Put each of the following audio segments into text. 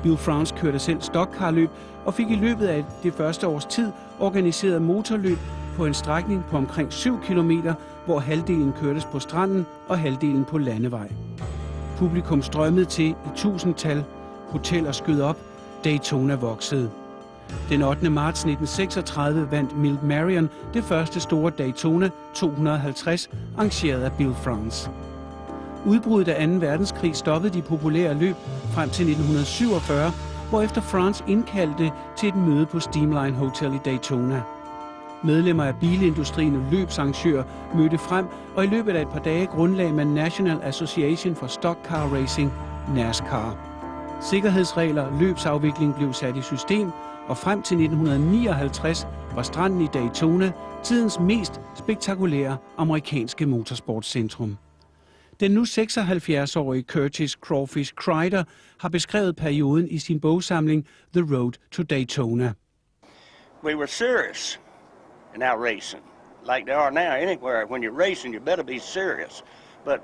Bill France kørte selv stockcarløb og fik i løbet af det første års tid organiseret motorløb på en strækning på omkring 7 kilometer, hvor halvdelen kørtes på stranden og halvdelen på landevej. Publikum strømmede til i tusindtal, hoteller skød op, Daytona voksede. Den 8. marts 1936 vandt Milt Marion det første store Daytona 250, arrangeret af Bill France. Udbruddet af 2. verdenskrig stoppede de populære løb frem til 1947, hvorefter France indkaldte til et møde på Steamline Hotel i Daytona. Medlemmer af bilindustrien og løbsarrangører mødte frem, og i løbet af et par dage grundlagde man National Association for Stock Car Racing, NASCAR. Sikkerhedsregler, løbsafvikling blev sat i system, og frem til 1959 var stranden i Daytona tidens mest spektakulære amerikanske motorsportscentrum. Den nu 76-årige Curtis Crawfish Crider har beskrevet perioden i sin bogsamling The Road to Daytona. We were serious in our racing, like they are now anywhere. When you're racing, you better be serious. But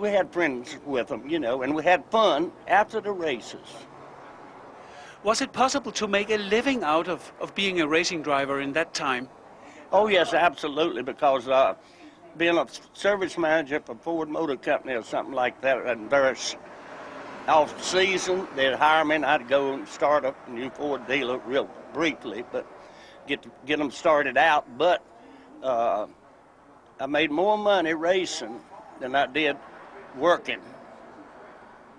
we had friends with them, you know, and we had fun after the races. Was it possible to make a living out of being a racing driver in that time? Oh yes, absolutely, because being a service manager for Ford Motor Company or something like that, and various off season, they'd hire me and I'd go and start a new Ford dealer real briefly, but get them started out. But I made more money racing than I did working,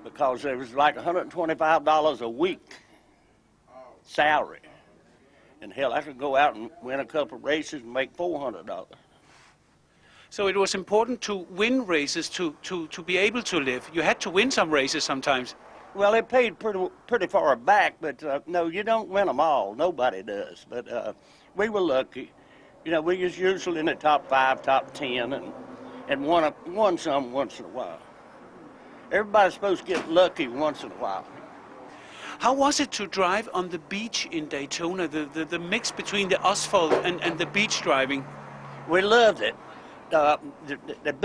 because it was like $125 a week salary. And hell, I could go out and win a couple of races and make $400. So it was important to win races to be able to live. You had to win some races sometimes. Well, it paid pretty far back, but no, you don't win them all. Nobody does. But we were lucky. You know, we was usually in the top 5, top 10, and won some once in a while. Everybody's supposed to get lucky once in a while. How was it to drive on the beach in Daytona, the mix between the asphalt and the beach driving? We loved it. The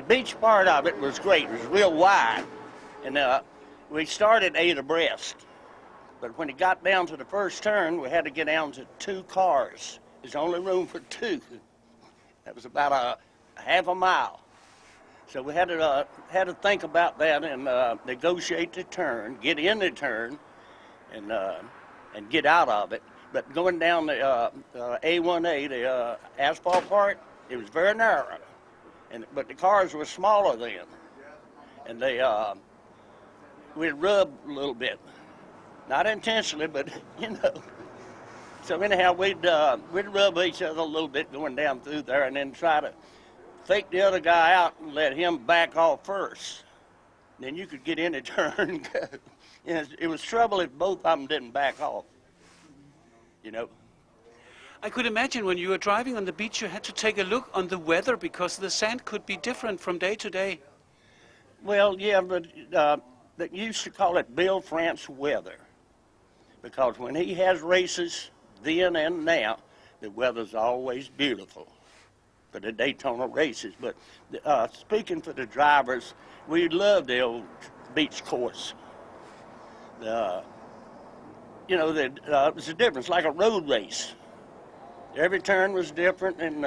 beach part of it was great. It was real wide, and we started 8 abreast. But when it got down to the first turn, we had to get down to 2 cars. There's only room for 2. That was about a half a mile. So we had to think about that and negotiate the turn, get in the turn, and get out of it. But going down the A1A, the asphalt part, it was very narrow, but the cars were smaller then, and we'd rub a little bit, not intentionally, but you know. So anyhow, we'd rub each other a little bit going down through there, and then try to fake the other guy out and let him back off first. Then you could get in the turn and go. It was trouble if both of them didn't back off. You know. I could imagine when you were driving on the beach, you had to take a look on the weather because the sand could be different from day to day. Well, yeah, but they used to call it Bill France weather, because when he has races then and now, the weather's always beautiful for the Daytona races. But speaking for the drivers, we love the old beach course. You know, it was a difference, like a road race. Every turn was different, and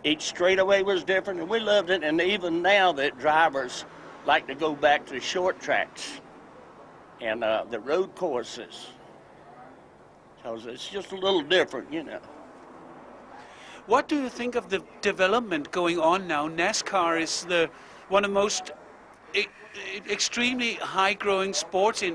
each straightaway was different, and we loved it. And even now that drivers like to go back to short tracks and the road courses, because it's just a little different, you know. What do you think of the development going on now? NASCAR is one of the most extremely high-growing sports in